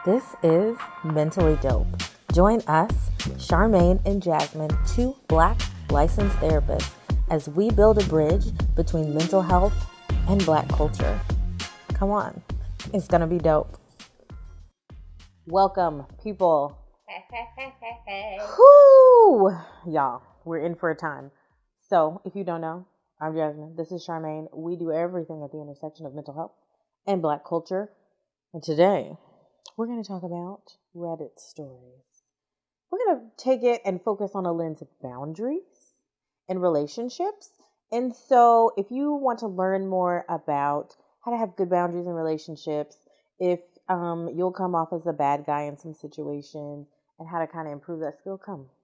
This is Mentally Dope. Join us, Charmaine and Jasmine, two Black licensed therapists, as we build a bridge between mental health and Black culture. Come on, it's gonna be dope. Welcome, people. Whoo! Y'all, we're in for a time. So, if you don't know, I'm Jasmine. This is Charmaine. We do everything at the intersection of mental health and Black culture. And today, we're going to talk about Reddit stories. We're going to take it and focus on a lens of boundaries and relationships. And so, if you want to learn more about how to have good boundaries in relationships, if you'll come off as a bad guy in some situations, and how to kind of improve that skill,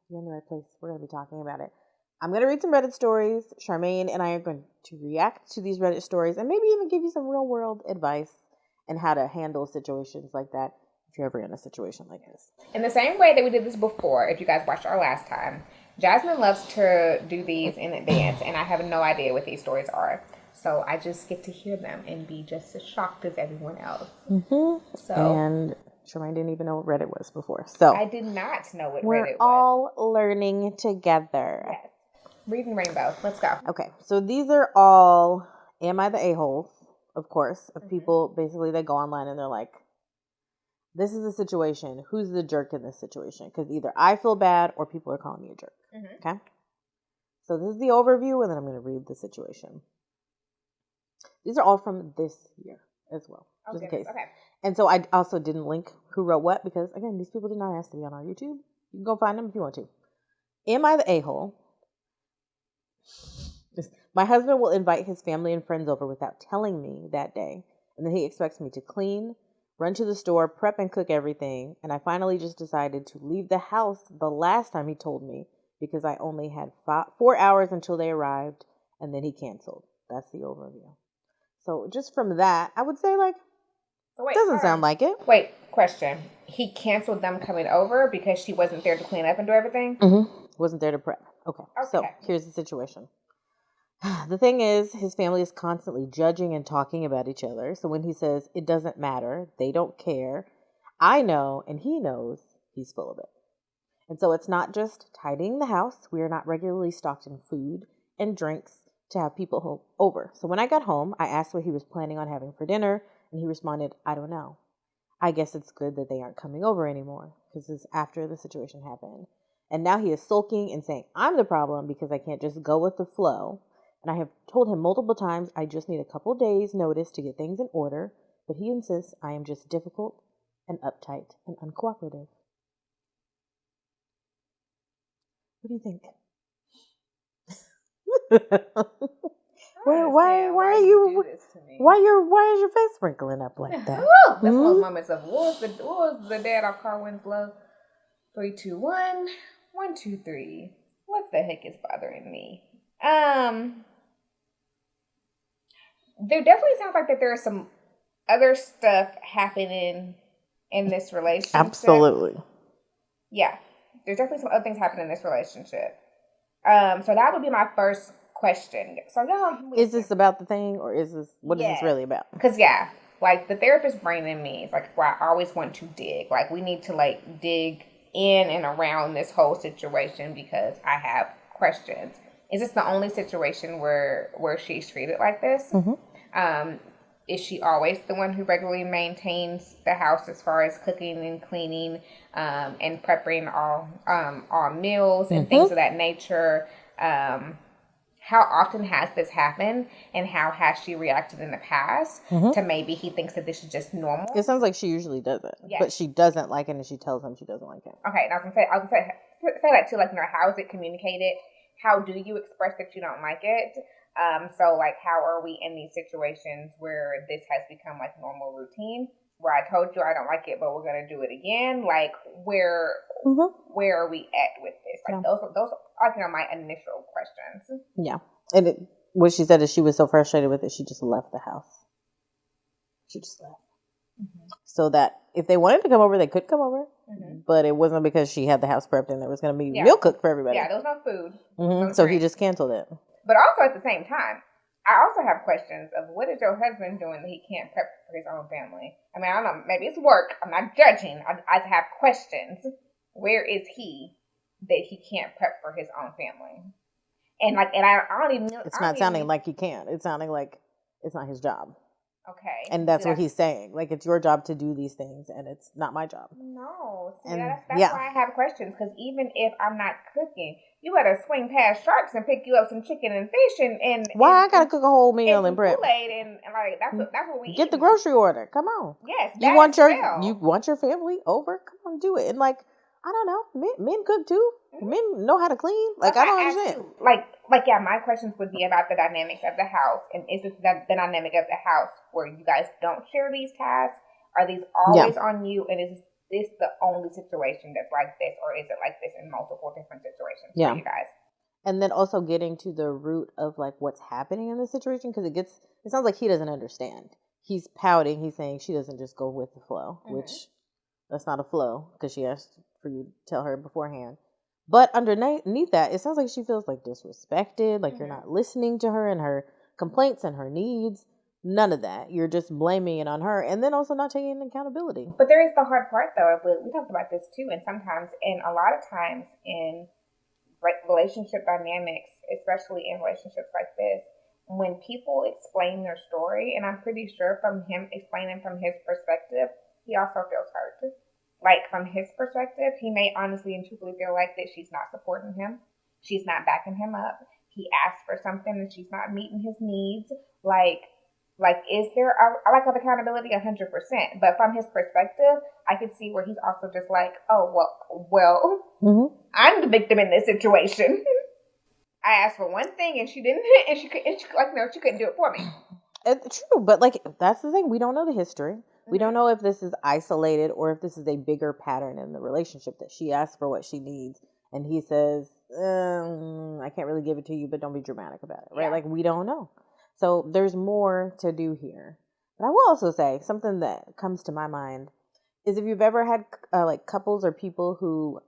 you're in the right place. We're going to be talking about it. I'm going to read some Reddit stories. Charmaine and I are going to react to these Reddit stories and maybe even give you some real world advice and how to handle situations like that if you're ever in a situation like this. In the same way that we did this before, if you guys watched our last time, Jasmine loves to do these in advance, and I have no idea what these stories are. So I just get to hear them and be just as shocked as everyone else. And Charmaine didn't even know what Reddit was before. So I did not know what Reddit was. We're all learning together. Yes. Reading Rainbow. Let's go. Okay, so these are all Am I the A-holes, of course, of people. Basically, they go online and they're like, this is a situation. Who's the jerk in this situation? Because either I feel bad or people are calling me a jerk. Okay? So this is the overview, and then I'm going to read the situation. These are all from this year as well, just in case. Okay. And so I also didn't link who wrote what because, again, these people did not ask to be on our YouTube. You can go find them if you want to. Am I the a-hole? My husband will invite his family and friends over without telling me that day. And then he expects me to clean, run to the store, prep and cook everything. And I finally just decided to leave the house the last time he told me because I only had 4 hours until they arrived. And then he canceled. That's the overview. So just from that, I would say doesn't sound like it. Wait, question. He canceled them coming over because she wasn't there to clean up and do everything? Wasn't there to prep. Okay. So here's the situation. The thing is, his family is constantly judging and talking about each other. So when he says, it doesn't matter, they don't care, I know, and he knows, he's full of it. And so it's not just tidying the house. We are not regularly stocked in food and drinks to have people over. So when I got home, I asked what he was planning on having for dinner, and he responded, I don't know. I guess it's good that they aren't coming over anymore, because this is after the situation happened. And now he is sulking and saying, I'm the problem because I can't just go with the flow. And I have told him multiple times I just need a couple days notice to get things in order, but he insists I am just difficult and uptight and uncooperative. What do you think? Why is your face wrinkling up like that? That's one of those moments of what was the dad our car wins low? 3, 2, 1. 1, 2, 3. What the heck is bothering me? There definitely sounds like that there is some other stuff happening in this relationship. Absolutely. Yeah. There's definitely some other things happening in this relationship. So that would be my first question. So is this about the thing, or is this this really about? Because the therapist brain in me is I always want to dig. We need to dig in and around this whole situation because I have questions. Is this the only situation where she's treated like this? Is she always the one who regularly maintains the house as far as cooking and cleaning and prepping all meals and things of that nature? How often has this happened, and how has she reacted in the past to maybe he thinks that this is just normal? It sounds like she usually does it, but she doesn't like it, and she tells him she doesn't like it. Okay, and I was gonna say that too. How is it communicated? How do you express that you don't like it? So how are we in these situations where this has become normal routine? Where I told you I don't like it, but we're gonna do it again. Where are we at with this? Those are my initial questions. Yeah, and what she said is she was so frustrated with it, she just left the house. She just left. So that if they wanted to come over, they could come over, but it wasn't because she had the house prepped and there was going to be meal cooked for everybody. Yeah, there was no food. So he just canceled it. But also at the same time, I also have questions of what is your husband doing that he can't prep for his own family? I mean, I don't know. Maybe it's work. I'm not judging. I have questions. Where is he that he can't prep for his own family? And I don't even. It's not sounding like he can't. It's sounding like it's not his job. Okay. And that's what he's saying. Like, it's your job to do these things, and it's not my job. No. See, And that's why I have questions. Because even if I'm not cooking, you better swing past Sharks and pick you up some chicken and fish and why I gotta cook a whole meal and prep? Kool-Aid and like that's what we get the grocery order. Come on. Yes. You want your family over? Come on, do it. And like, I don't know, men cook too. Mm-hmm. Men know how to clean. Like, I don't understand. Yeah, my questions would be about the dynamics of the house. And is this the dynamic of the house where you guys don't share these tasks? Are these always on you? And is this the only situation that's like this? Or is it like this in multiple different situations for you guys? And then also getting to the root of like what's happening in the situation. Because it sounds like he doesn't understand. He's pouting. He's saying she doesn't just go with the flow. Mm-hmm. Which, that's not a flow. Because she asked for you to tell her beforehand. But underneath that, it sounds like she feels like disrespected, like you're not listening to her and her complaints and her needs. None of that. You're just blaming it on her and then also not taking accountability. But there is the hard part, though. We talked about this, too, and a lot of times in relationship dynamics, especially in relationships like this, when people explain their story, and I'm pretty sure from him explaining from his perspective, he also feels hurt. Like, from his perspective, he may honestly and truthfully feel like that she's not supporting him. She's not backing him up. He asked for something and she's not meeting his needs. Like, is there a lack of accountability? 100%. But from his perspective, I could see where he's also just like, oh, well, I'm the victim in this situation. I asked for one thing and she didn't, and she couldn't do it for me. True, but like, that's the thing. We don't know the history. We don't know if this is isolated or if this is a bigger pattern in the relationship that she asks for what she needs. And he says, I can't really give it to you, but don't be dramatic about it. Right? Yeah. Like, we don't know. So there's more to do here. But I will also say something that comes to my mind is if you've ever had like couples or people who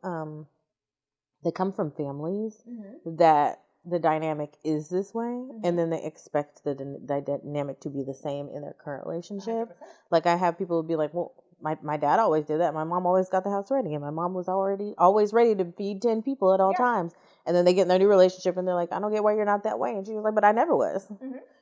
they come from families that the dynamic is this way, and then they expect the dynamic to be the same in their current relationship. 100%. Like, I have people be like, well, my dad always did that. My mom always got the house ready, and my mom was always ready to feed 10 people at all times. And then they get in their new relationship, and they're like, I don't get why you're not that way. And she was like, but I never was.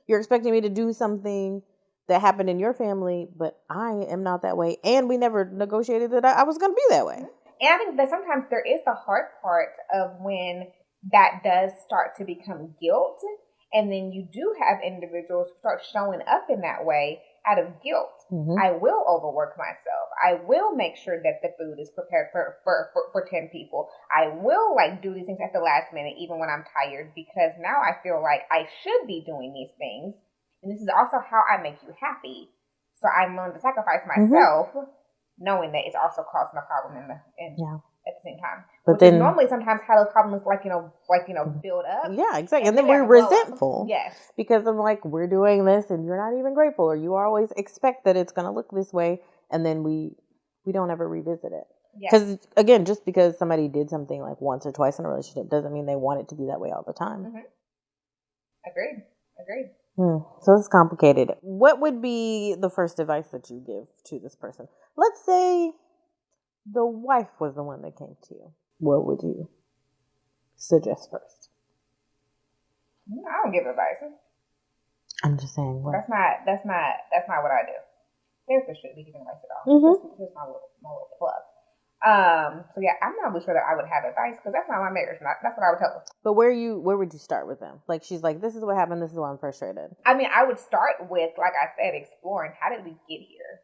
You're expecting me to do something that happened in your family, but I am not that way. And we never negotiated that I was going to be that way. And I think that sometimes there is the hard part of when that does start to become guilt. And then you do have individuals who start showing up in that way out of guilt. I will overwork myself. I will make sure that the food is prepared for 10 people. I will do these things at the last minute, even when I'm tired, because now I feel like I should be doing these things. And this is also how I make you happy. So I'm willing to sacrifice myself, knowing that it's also causing a problem at the same time. But then normally sometimes how those problems build up. Yeah, exactly. And then we're resentful. Yes. Because I'm like, we're doing this and you're not even grateful, or you always expect that it's going to look this way, and then we don't ever revisit it. Because again, just because somebody did something like once or twice in a relationship doesn't mean they want it to be that way all the time. Agreed. So it's complicated. What would be the first advice that you give to this person? Let's say the wife was the one that came to you. What would you suggest first? I don't give advice. I'm just saying. What? That's not what I do. Therapists shouldn't be giving advice at all. Just my little plug. So yeah, I'm not really sure that I would have advice because that's not my marriage. That's what I would tell them. But where would you start with them? Like, she's like, this is what happened. This is why I'm frustrated. I mean, I would start with, like I said, exploring how did we get here.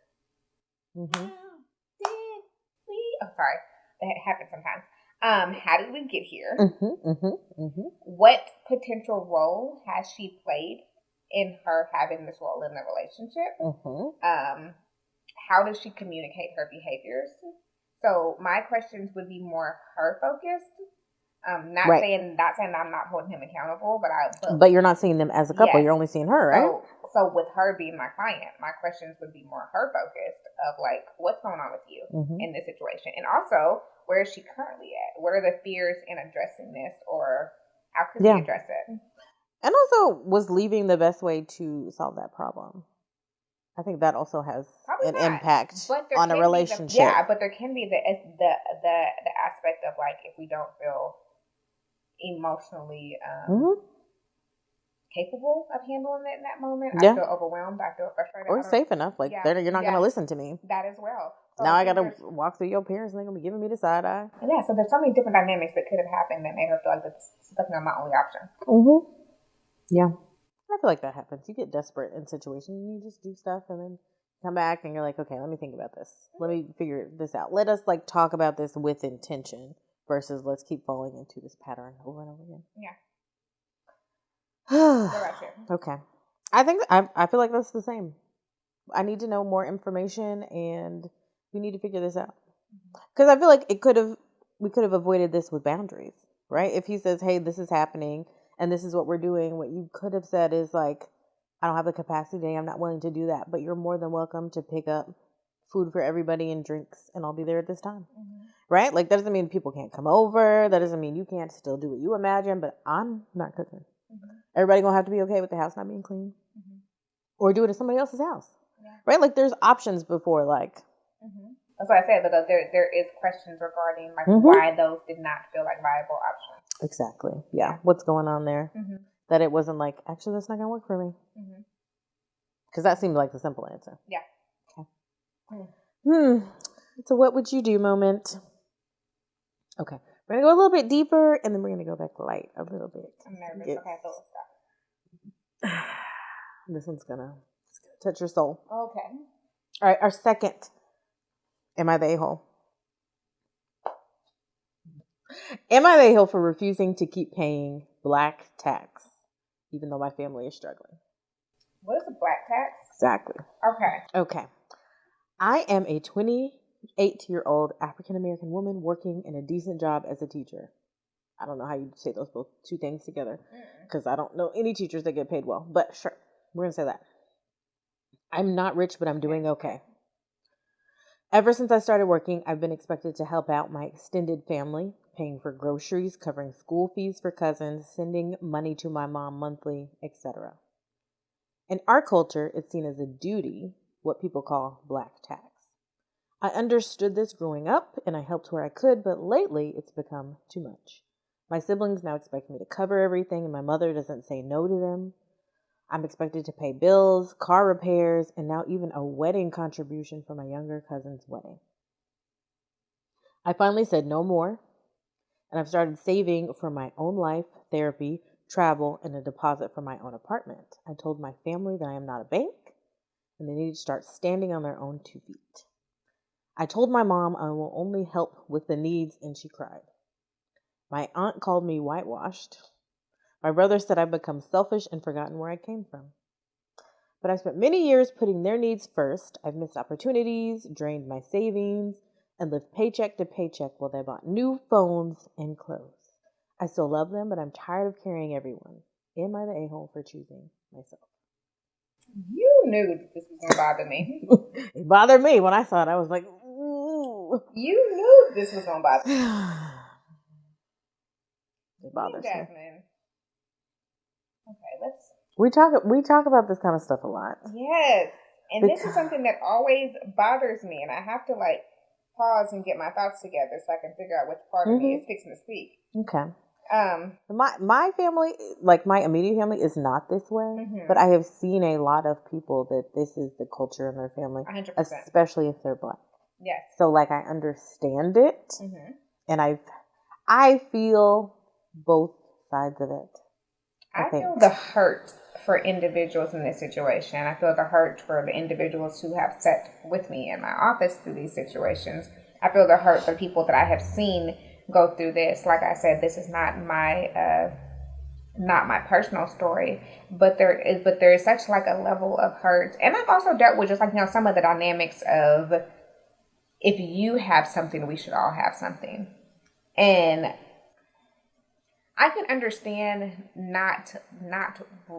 Sorry, that happens sometimes. How did we get here? What potential role has she played in her having this role in the relationship? How does she communicate her behaviors? So my questions would be more her focused. Not saying I'm not holding him accountable, but you're not seeing them as a couple. Yes. You're only seeing her, right? So with her being my client, my questions would be more her focused of like, what's going on with you in this situation, and also where is she currently at? What are the fears in addressing this, or how could we address it? And also, was leaving the best way to solve that problem? I think that also has Probably an not. impact But there on a can be relationship. but there can be the aspect of like if we don't feel emotionally capable of handling it in that moment. I feel overwhelmed. I feel frustrated. Or safe enough. Like, you're not going to listen to me. That as well. So now I got to walk through your parents and they're going to be giving me the side eye. Yeah, so there's so many different dynamics that could have happened that made her feel like this is definitely my only option. Yeah. I feel like that happens. You get desperate in situations and you just do stuff and then come back and you're like, okay, let me think about this. Let me figure this out. Let us like talk about this with intention versus let's keep falling into this pattern over and over again. Yeah. What about you? Okay. I think I feel like that's the same. I need to know more information and we need to figure this out. Because I feel like we could have avoided this with boundaries, right? If he says, hey, this is happening and this is what we're doing, what you could have said is like, I don't have the capacity today. I'm not willing to do that, but you're more than welcome to pick up food for everybody and drinks and I'll be there at this time. Right? Like that doesn't mean people can't come over. That doesn't mean you can't still do what you imagine, but I'm not cooking. Everybody gonna have to be okay with the house not being clean or do it at somebody else's house. Right? Like there's options before like. That's what I said, but there is questions regarding like why those did not feel like viable options. Exactly. Yeah. What's going on there? That it wasn't like, actually, that's not going to work for me. Because that seemed like the simple answer. Yeah. Okay. It's a what would you do moment. Okay. We're going to go a little bit deeper and then we're going to go back light a little bit. I'm nervous. Okay, so let's stop. This one's going to touch your soul. Okay. All right. Our second. Am I the a-hole? Am I the a-hole for refusing to keep paying black tax, even though my family is struggling? What is a black tax? Exactly. Okay. I am a 28-year-old African-American woman working in a decent job as a teacher. I don't know how you say those both two things together because I don't know any teachers that get paid well, but sure, we're going to say that. I'm not rich, but I'm doing okay. Ever since I started working, I've been expected to help out my extended family, paying for groceries, covering school fees for cousins, sending money to my mom monthly, etc. In our culture, it's seen as a duty, what people call black tax. I understood this growing up, and I helped where I could, but lately it's become too much. My siblings now expect me to cover everything, and my mother doesn't say no to them. I'm expected to pay bills, car repairs, and now even a wedding contribution for my younger cousin's wedding. I finally said no more, and I've started saving for my own life, therapy, travel, and a deposit for my own apartment. I told my family that I am not a bank, and they need to start standing on their own 2 feet. I told my mom I will only help with the needs, and she cried. My aunt called me whitewashed. My brother said I've become selfish and forgotten where I came from. But I've spent many years putting their needs first. I've missed opportunities, drained my savings, and lived paycheck to paycheck while they bought new phones and clothes. I still love them, but I'm tired of carrying everyone. Am I the a-hole for choosing myself? You knew this was going to bother me. It bothered me when I saw it. I was like, ooh. You knew this was going to bother me. It bothers me. Jasmine. Okay, we talk about this kind of stuff a lot. Yes. And this is something that always bothers me, and I have to like pause and get my thoughts together so I can figure out which part of me is fixing to speak. Okay. My family, like my immediate family, is not this way, but I have seen a lot of people that this is the culture in their family, 100%. especially if they're black. Yes. So like I understand it, and I feel both sides of it. I feel the hurt for individuals in this situation. I feel the hurt for the individuals who have sat with me in my office through these situations. I feel the hurt for people that I have seen go through this. Like I said, this is not my personal story, but there is such like a level of hurt. And I've also dealt with just like, you know, some of the dynamics of if you have something, we should all have something. And I can understand not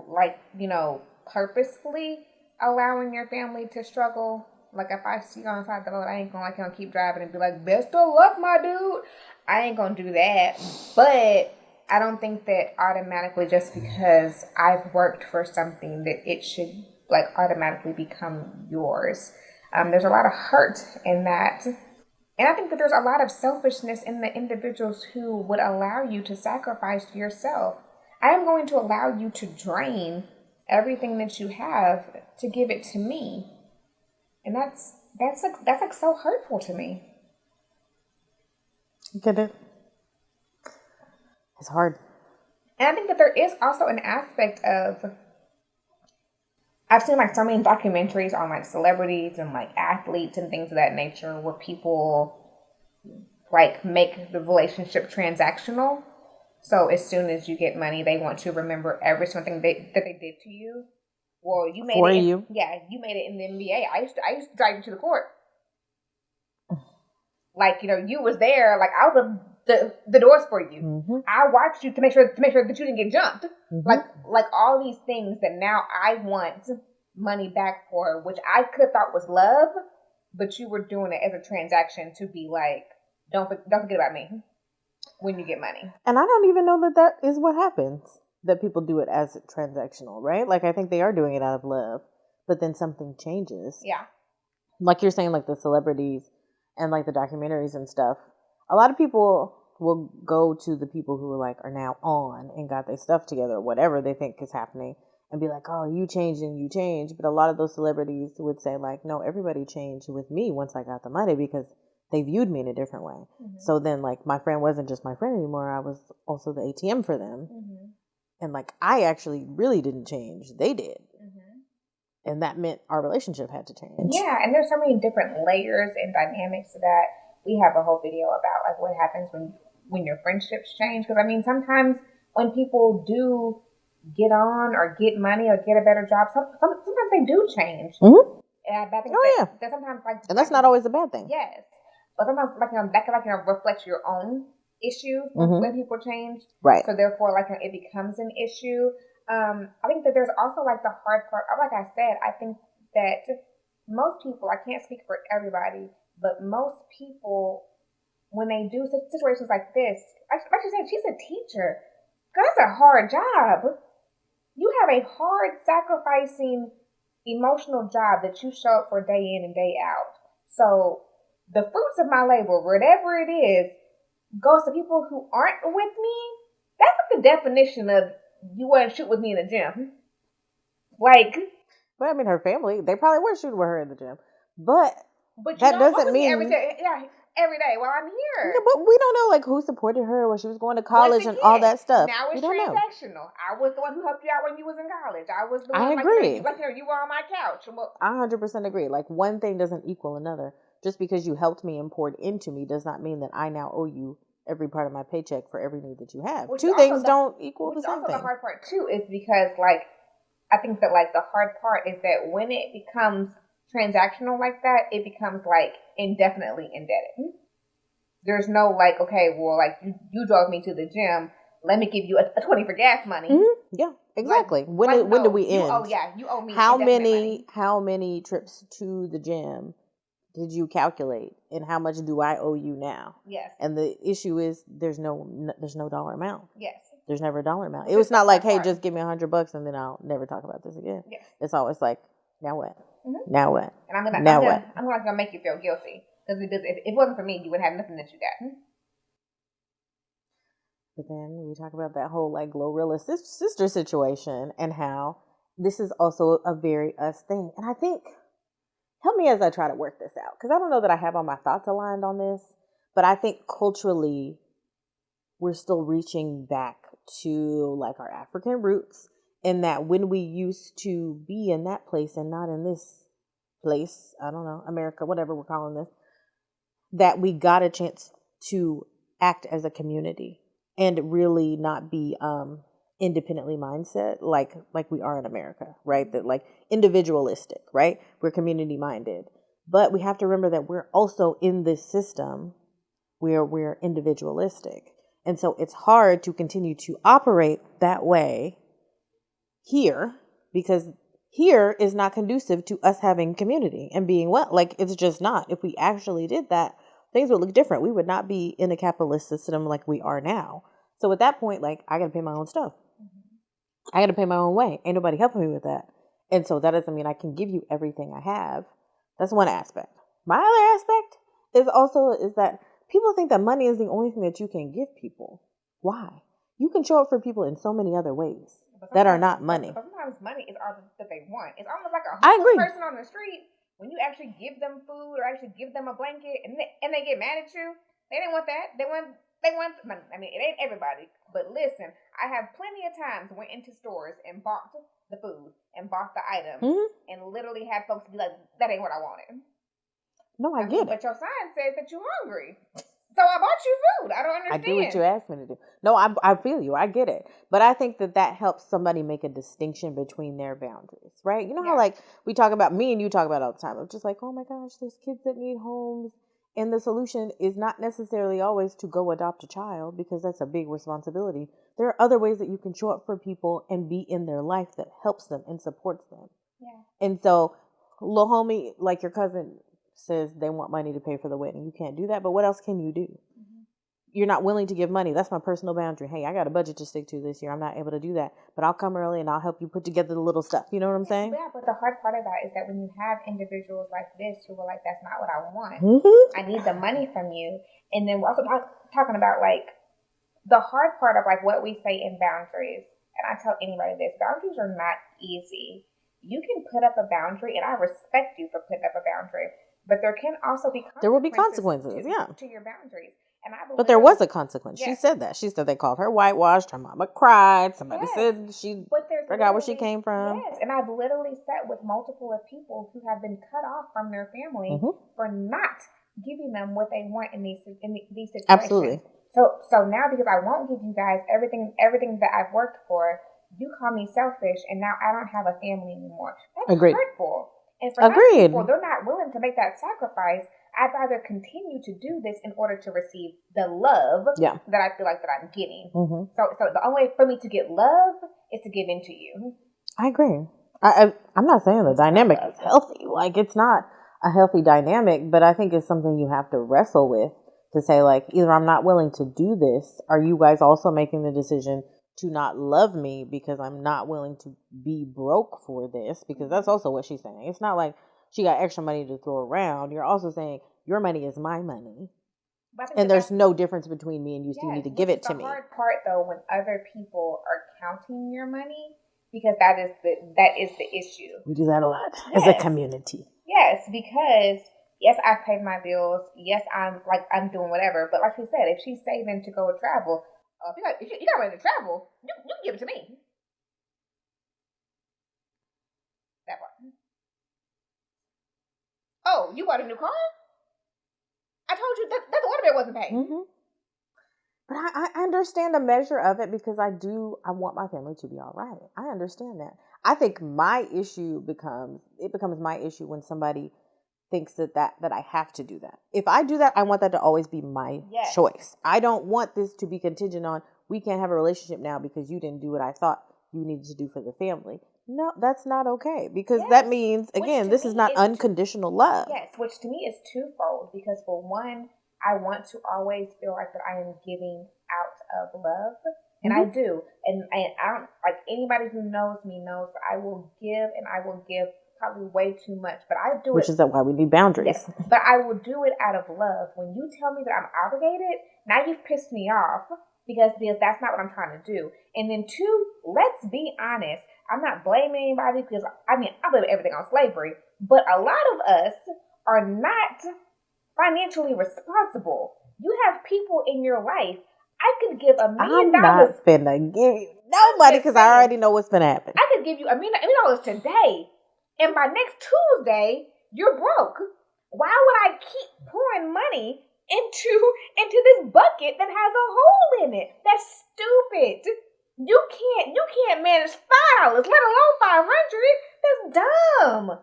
like, you know, purposefully allowing your family to struggle. Like if I see you on the side of the road, I ain't gonna keep driving and be like, best of luck, my dude. I ain't gonna do that. But I don't think that automatically just because I've worked for something that it should like automatically become yours. There's a lot of hurt in that. And I think that there's a lot of selfishness in the individuals who would allow you to sacrifice yourself. I am going to allow you to drain everything that you have to give it to me. And that's like so hurtful to me. Get it? It's hard. And I think that there is also an aspect of, I've seen like so many documentaries on like celebrities and like athletes and things of that nature where people like make the relationship transactional. So as soon as you get money, they want to remember every single thing that they did to you. Well, you made For it. you. Yeah, you made it in the NBA. I used to drive you to the court. Like, you know, you was there. Like, I opened the doors for you. Mm-hmm. I watched you to make sure that you didn't get jumped. Mm-hmm. Like all these things that now I want money back for, which I could have thought was love, but you were doing it as a transaction to be like, don't forget about me when you get money. And I don't even know that is what happens, that people do it as transactional, right? Like, I think they are doing it out of love, but then something changes. Yeah. Like you're saying, like the celebrities and like the documentaries and stuff. A lot of people will go to the people who are now on and got their stuff together or whatever they think is happening and be like, oh, you changed and you changed. But a lot of those celebrities would say like, no, everybody changed with me once I got the money because they viewed me in a different way. Mm-hmm. So then like my friend wasn't just my friend anymore. I was also the ATM for them. Mm-hmm. And like, I actually really didn't change. They did. Mm-hmm. And that meant our relationship had to change. Yeah. And there's so many different layers and dynamics to that. We have a whole video about like what happens when your friendships change. Because I mean, sometimes when people do get on or get money or get a better job, sometimes they do change. Mm-hmm. And I think that sometimes like, and that's not always a bad thing. Yes, but sometimes like that can reflect your own issues when people change. Right. So therefore, like it becomes an issue. I think that there's also like the hard part. Like I said, I think that most people, I can't speak for everybody, but most people, when they do situations like this, like you said, she's a teacher. Girl, that's a hard job. You have a hard, sacrificing, emotional job that you show up for day in and day out. So the fruits of my labor, whatever it is, goes to people who aren't with me. That's like the definition of you wouldn't shoot with me in the gym. Like, but I mean, her family, they probably were shooting with her in the gym. But that doesn't mean every day while I'm here. Yeah, but we don't know like who supported her when she was going to college and all that stuff. Now it's transactional. I was the one who helped you out when you was in college. I was the one. I agree. Like you were on my couch. I 100% agree. Like one thing doesn't equal another. Just because you helped me and poured into me does not mean that I now owe you every part of my paycheck for every need that you have. Two things don't equal the same thing. The hard part too is because like I think that like the hard part is that when it becomes transactional like that, it becomes like indefinitely indebted. There's no like, okay, well, like you drove me to the gym. Let me give you a 20 for gas money. Mm-hmm. Yeah, exactly. Like, when do we end? You owe me. How many trips to the gym did you calculate, and how much do I owe you now? Yes. And the issue is there's no dollar amount. Yes. There's never a dollar amount. It was not like, hey, just give me $100 and then I'll never talk about this again. Yes. It's always like, now what? Mm-hmm. Now what? And I'm gonna make you feel guilty. Because if it wasn't for me, you would have nothing that you got. But then we talk about that whole like Glorilla sister situation and how this is also a very us thing. And I think, help me as I try to work this out, because I don't know that I have all my thoughts aligned on this, but I think culturally we're still reaching back to like our African roots, in that when we used to be in that place and not in this place, I don't know, America, whatever we're calling this, that we got a chance to act as a community and really not be independently mindset like we are in America, right? That like individualistic, right? We're community minded. But we have to remember that we're also in this system where we're individualistic. And so it's hard to continue to operate that way here, because here is not conducive to us having community and being well. Like, it's just not. If we actually did that, things would look different. We would not be in a capitalist system like we are now. So at that point, like, I got to pay my own stuff. I got to pay my own way. Ain't nobody helping me with that. And so that doesn't mean I can give you everything I have. That's one aspect. My other aspect is that people think that money is the only thing that you can give people. Why? You can show up for people in so many other ways that are not money. But sometimes money is all that they want. It's almost like a I homeless agree. person on the street. When you actually give them food or actually give them a blanket and they get mad at you, they didn't want that. They want. I mean, it ain't everybody, but listen, I have plenty of times went into stores and bought the food and bought the items and literally had folks be like, "That ain't what I wanted." No, I get it. But your sign says that you're hungry. So I bought you food. I don't understand. I do what you asked me to do. No, I feel you. I get it. But I think that helps somebody make a distinction between their boundaries, right? You know how, like, we talk about, me and you talk about all the time. I'm just like, oh my gosh, there's kids that need homes. And the solution is not necessarily always to go adopt a child, because that's a big responsibility. There are other ways that you can show up for people and be in their life that helps them and supports them. Yeah. And so, little homie, like your cousin, says they want money to pay for the wedding. You can't do that, but what else can you do? You're not willing to give money. That's my personal boundary. Hey, I got a budget to stick to this year. I'm not able to do that, but I'll come early and I'll help you put together the little stuff. You know what I'm saying? Yeah, but the hard part of that is that when you have individuals like this who are like, that's not what I want. I need the money from you. And then we're also talking about, like, the hard part of, like, what we say in boundaries. And I tell anybody this, boundaries are not easy. You can put up a boundary, and I respect you for putting up a boundary. But there can also be consequences. There will be consequences, to your boundaries. And I believe, but there was a consequence. Yes. She said that. She said they called her whitewashed. Her mama cried. Somebody said she forgot where she came from. Yes, and I've literally sat with multiple of people who have been cut off from their family for not giving them what they want in these situations. Absolutely. So now, because I won't give you guys everything that I've worked for, you call me selfish, and now I don't have a family anymore. That's hurtful. And for some people, they're not willing to make that sacrifice. I'd rather continue to do this in order to receive the love that I feel like that I'm getting. So the only way for me to get love is to give into you. I agree. I'm not saying the dynamic is healthy. Like, it's not a healthy dynamic, but I think it's something you have to wrestle with to say, like, either I'm not willing to do this. Are you guys also making the decision to not love me because I'm not willing to be broke for this? Because that's also what she's saying. It's not like she got extra money to throw around. You're also saying your money is my money, and there's no difference between me and you, so you need to give it to me. The hard part, though, when other people are counting your money, because that is the issue. We do that a lot as a community. Yes, because yes, I've paid my bills. Yes, I'm doing whatever. But like she said, if she's saving to go travel, if you got money to travel, you can give it to me. That part. Oh, you bought a new car? I told you that the water bill wasn't paid. But I understand the measure of it, because I want my family to be all right. I understand that. I think my issue becomes my issue when somebody thinks that I have to do that. If I do that, I want that to always be my choice. I don't want this to be contingent on, we can't have a relationship now because you didn't do what I thought you needed to do for the family. No, that's not okay, because that means, again, this is not unconditional love. Yes, which to me is twofold, because for one, I want to always feel like that I am giving out of love, and I do. And I don't, like, anybody who knows me knows that I will give, and I will give probably way too much, but I do it. Which is why we need boundaries. Yes, but I will do it out of love. When you tell me that I'm obligated, now you've pissed me off, because that's not what I'm trying to do. And then two, let's be honest. I'm not blaming anybody, because I blame everything on slavery, but a lot of us are not financially responsible. You have people in your life. I could give $1 million. I'm not finna give you no money, because I already know what's gonna happen. I could give you $1 million today, and by next Tuesday, you're broke. Why would I keep pouring money into this bucket that has a hole in it? That's stupid. You can't manage $5, let alone $500. That's dumb.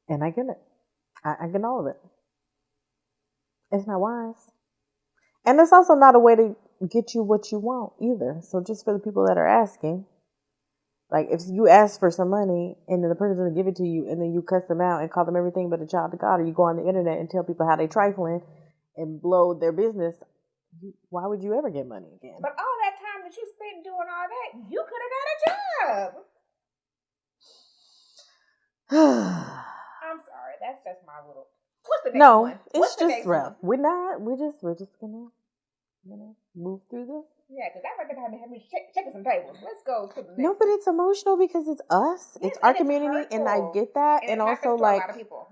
And I get it. I get all of it. It's not wise. And it's also not a way to get you what you want either. So just for the people that are asking, like, if you ask for some money and then the person doesn't give it to you, and then you cuss them out and call them everything but a child of God, or you go on the internet and tell people how they trifling and blow their business, Why would you ever get money again? But all that time that you spent doing all that, you could have got a job. I'm sorry. That's just my little. What's the next one? It's just rough. We're just gonna move through this. Yeah, because that right there had me shaking some tables. Let's go to the next. No, but it's emotional because it's us. Yes, it's our community, and I get that. And also, like, a lot of people.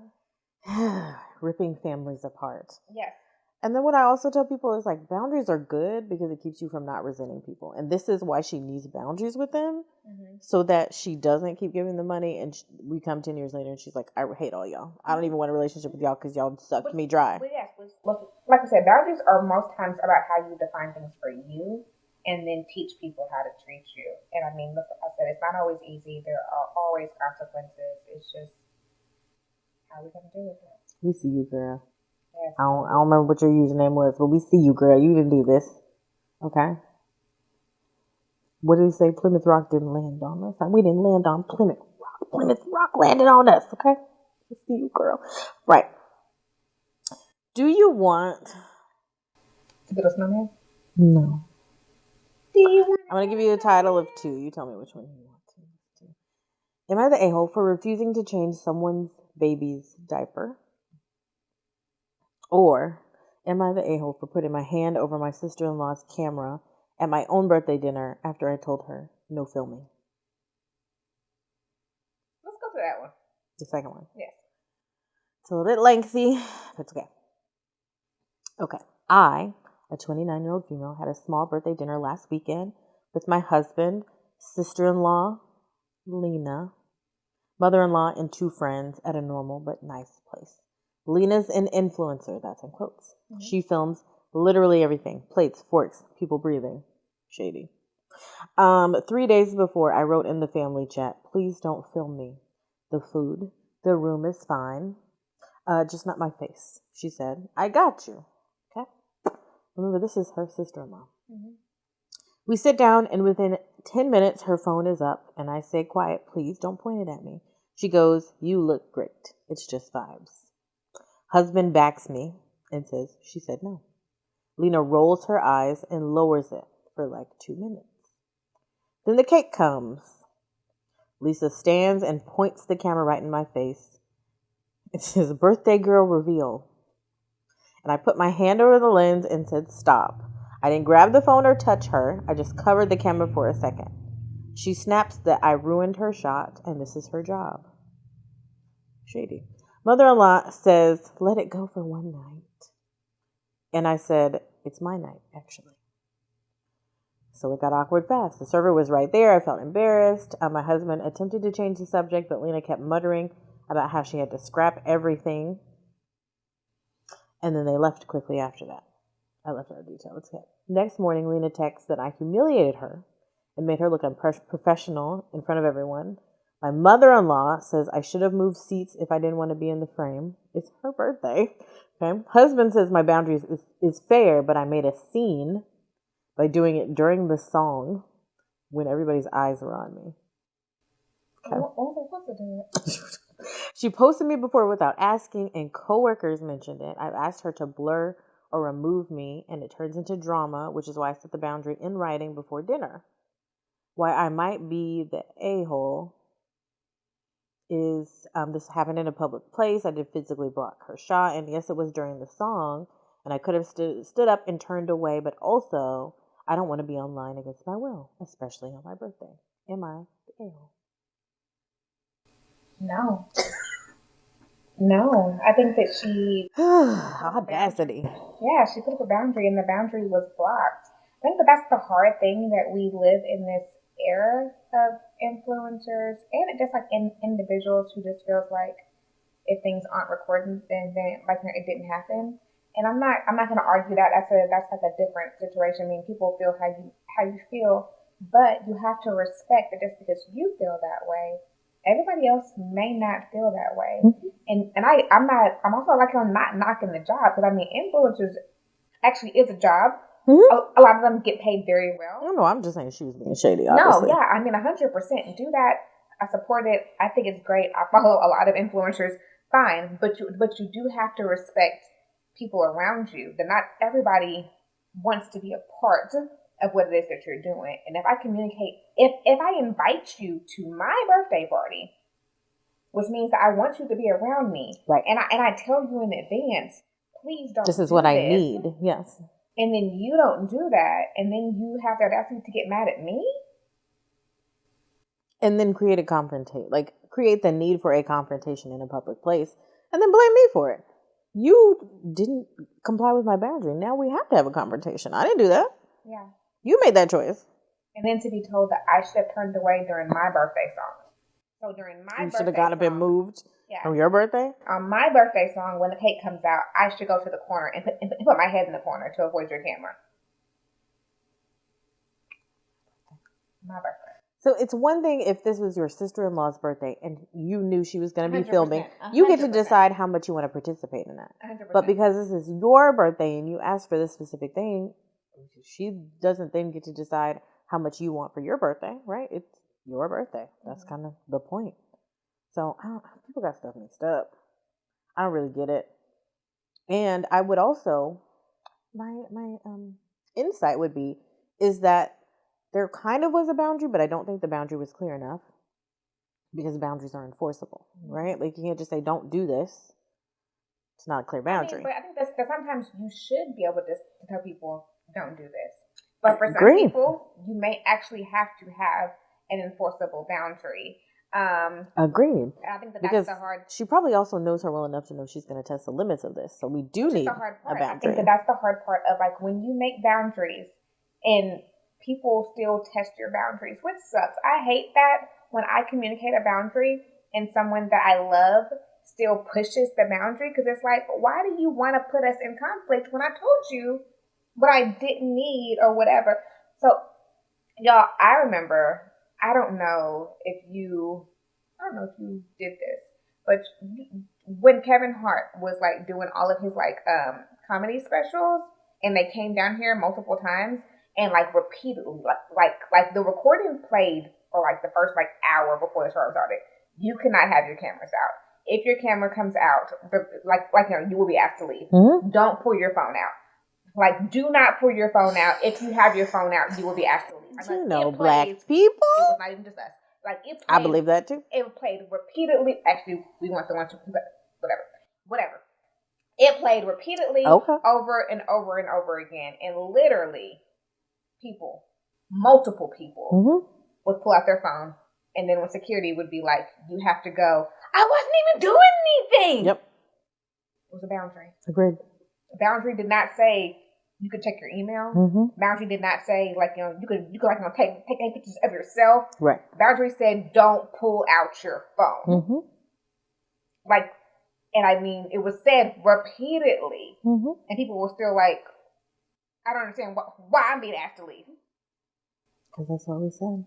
Ripping families apart. Yes. And then what I also tell people is, like, boundaries are good because it keeps you from not resenting people. And this is why she needs boundaries with them, so that she doesn't keep giving the money. And we come 10 years later and she's like, I hate all y'all. I don't even want a relationship with y'all because y'all sucked me dry. But yes, like I said, boundaries are most times about how you define things for you and then teach people how to treat you. And I mean, like I said, it's not always easy. There are always consequences. It's just how we're going to deal with it. We see you, girl. Yes. I don't remember what your username was, but we see you, girl. You didn't do this. Okay? What did he say? Plymouth Rock didn't land on us. We didn't land on Plymouth Rock. Plymouth Rock landed on us, okay? We see you, girl. Right. Do you want to build a snowman? No. Do you want I'm going to give you a title of 2. You tell me which one you want to. Am I the a-hole for refusing to change someone's baby's diaper? Or am I the a-hole for putting my hand over my sister-in-law's camera at my own birthday dinner after I told her no filming? Let's go to that one. The second one? Yes. It's a little bit lengthy, but it's okay. Okay. I, a 29-year-old female, had a small birthday dinner last weekend with my husband, sister-in-law, Lena, mother-in-law, and 2 friends at a normal but nice place. Lena's an influencer, that's in quotes. Mm-hmm. She films literally everything. Plates, forks, people breathing. Shady. 3 days before, I wrote in the family chat, please don't film me. The food, the room is fine. Just not my face. She said, I got you. Okay? Remember, this is her sister-in-law. Mm-hmm. We sit down, and within 10 minutes, her phone is up, and I say, quiet, please don't point it at me. She goes, you look great. It's just vibes. Husband backs me and says, she said no. Lena rolls her eyes and lowers it for like 2 minutes. Then the cake comes. Lisa stands and points the camera right in my face. It says, birthday girl reveal. And I put my hand over the lens and said, stop. I didn't grab the phone or touch her. I just covered the camera for a second. She snaps that I ruined her shot and this is her job. Shady. Mother-in-law says, let it go for one night. And I said, it's my night, actually. So it got awkward fast. The server was right there. I felt embarrassed. My husband attempted to change the subject, but Lena kept muttering about how she had to scrap everything. And then they left quickly after that. I left out a detail. Let's get. Next morning, Lena texts that I humiliated her and made her look unprofessional in front of everyone. My mother-in-law says I should have moved seats if I didn't want to be in the frame. It's her birthday. Okay. Husband says my boundaries is fair, but I made a scene by doing it during the song when everybody's eyes were on me. Okay. She posted me before without asking, and coworkers mentioned it. I've asked her to blur or remove me, and it turns into drama, which is why I set the boundary in writing before dinner. Why I might be the a-hole is this happened in a public place. I did physically block her shot, and yes, it was during the song, and I could have stood up and turned away, but also I don't want to be online against my will, especially on my birthday. Am I the a-hole? No. No. I think that she... Audacity. Yeah, she put up a boundary, and the boundary was blocked. I think that that's the hard thing, that we live in this era of influencers and just like individuals who just feels like if things aren't recorded, then like it didn't happen. And I'm not going to argue that. That's like a different situation. I mean, people feel how you feel, but you have to respect that just because you feel that way, everybody else may not feel that way. Mm-hmm. And I'm also like I'm not knocking the job, because I mean, influencers actually is a job. Mm-hmm. A lot of them get paid very well. No, I'm just saying she was being shady, obviously. No, yeah, I mean, 100%. Do that. I support it. I think it's great. I follow a lot of influencers. Fine, but you do have to respect people around you. That not everybody wants to be a part of what it is that you're doing. And if I communicate, if I invite you to my birthday party, which means that I want you to be around me, right? And I tell you in advance, please don't. This is what I need. Yes. And then you don't do that, and then you have the audacity to get mad at me, and then create the need for a confrontation in a public place, and then blame me for it. You didn't comply with my boundary. Now we have to have a confrontation. I didn't do that. Yeah. You made that choice. And then to be told that I should have turned away during my birthday song. So during my birthday song, you should have got up and moved from your birthday? On my birthday song, when the cake comes out, I should go to the corner and put my head in the corner to avoid your camera. My birthday. So it's one thing if this was your sister-in-law's birthday and you knew she was going to be filming. 100%. You get to decide how much you want to participate in that. 100%. But because this is your birthday and you asked for this specific thing, she doesn't then get to decide how much you want for your birthday, right? It's your birthday. That's kind of the point. So people got stuff mixed up. I don't really get it. And I would also, my insight would be, is that there kind of was a boundary, but I don't think the boundary was clear enough because boundaries are enforceable, right? Like you can't just say, don't do this. It's not a clear boundary. But I think that sometimes you should be able to tell people, don't do this. But for some people, you may actually have to have an enforceable boundary. Agreed. I think because that's the hard. She probably also knows her well enough to know she's going to test the limits of this. So we do need a boundary. I think that's the hard part of like when you make boundaries and people still test your boundaries, which sucks. I hate that when I communicate a boundary and someone that I love still pushes the boundary, because it's like, why do you want to put us in conflict when I told you what I didn't need or whatever? So, y'all, I remember, I don't know if you did this, but when Kevin Hart was like doing all of his like comedy specials and they came down here multiple times, and like repeatedly, like the recording played for like the first like hour before the show started. You cannot have your cameras out. If your camera comes out, you will be asked to leave. Mm-hmm. Don't pull your phone out. Like, do not pull your phone out. If you have your phone out, you will be asked to leave. Black people. It was not even just us. Like it played, I believe that too. It played repeatedly. Actually, we want the one to whatever. It played repeatedly over and over and over again, and literally. Multiple people would pull out their phone, and then when security would be like, you have to go, I wasn't even doing anything. Yep. It was a boundary. Agreed. The boundary did not say you could check your email. Boundary did not say you could take pictures of yourself. Right. Boundary said don't pull out your phone. And I mean, it was said repeatedly, and people were still like, I don't understand why I'm being asked to leave. Because that's what we said.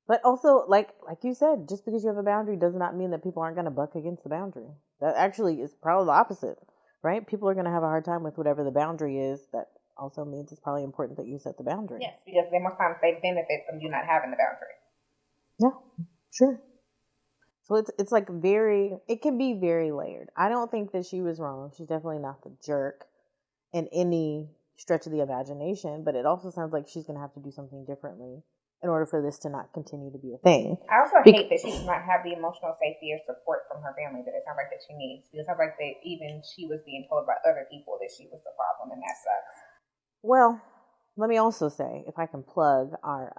But also, like you said, just because you have a boundary does not mean that people aren't going to buck against the boundary. That actually is probably the opposite, right? People are going to have a hard time with whatever the boundary is. That also means it's probably important that you set the boundary. Yes, because most times they benefit from you not having the boundary. Yeah, sure. So it's like it can be very layered. I don't think that she was wrong. She's definitely not the jerk in any stretch of the imagination, but it also sounds like she's going to have to do something differently in order for this to not continue to be a thing. I also hate that she does not have the emotional safety or support from her family that it sounds like that she needs, because it sounds like that even she was being told by other people that she was the problem, and that sucks. Well, let me also say, if I can plug our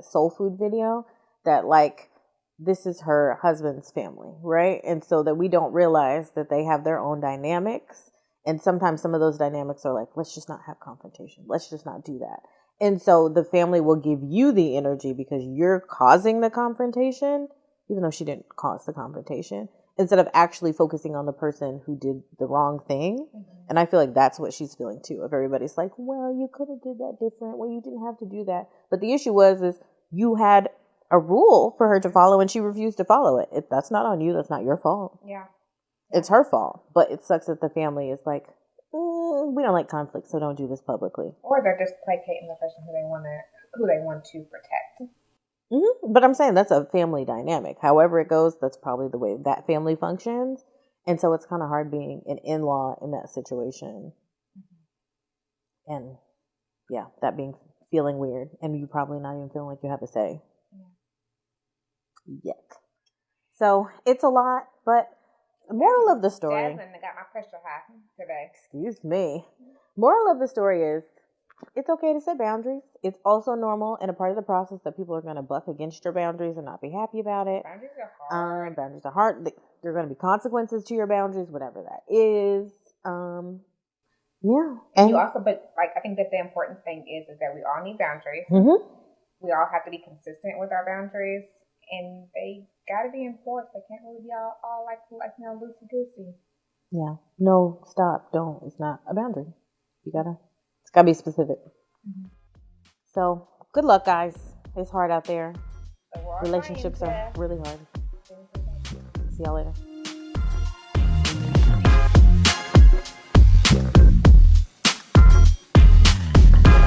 soul food video, that like this is her husband's family, right? And so that we don't realize that they have their own dynamics. And sometimes some of those dynamics are like, let's just not have confrontation. Let's just not do that. And so the family will give you the energy because you're causing the confrontation, even though she didn't cause the confrontation, instead of actually focusing on the person who did the wrong thing. And I feel like that's what she's feeling too. If everybody's like, well, you could have did that different. Well, you didn't have to do that. But the issue is you had a rule for her to follow and she refused to follow it. That's not on you. That's not your fault. Yeah. It's her fault, but it sucks that the family is like, we don't like conflict, so don't do this publicly. Or they're just placating the person who they want to protect. Mm-hmm. But I'm saying that's a family dynamic. However it goes, that's probably the way that family functions. And so it's kind of hard being an in-law in that situation And yeah, that being feeling weird, and you probably not even feeling like you have a say. Yet. So it's a lot, but moral of the story. Jasmine got my pressure high today. Excuse me. Moral of the story is, it's okay to set boundaries. It's also normal and a part of the process that people are going to buck against your boundaries and not be happy about it. Boundaries are hard. Boundaries are hard. There are going to be consequences to your boundaries, whatever that is. Yeah. And you also, but like, I think that the important thing is that we all need boundaries. Mm-hmm. We all have to be consistent with our boundaries, and they got to be enforced. They can't really be all like loosey goosey. Yeah. No, stop, don't. It's not a boundary. It's gotta be specific. Mm-hmm. So good luck, guys. It's hard out there. So relationships are really hard. See y'all later.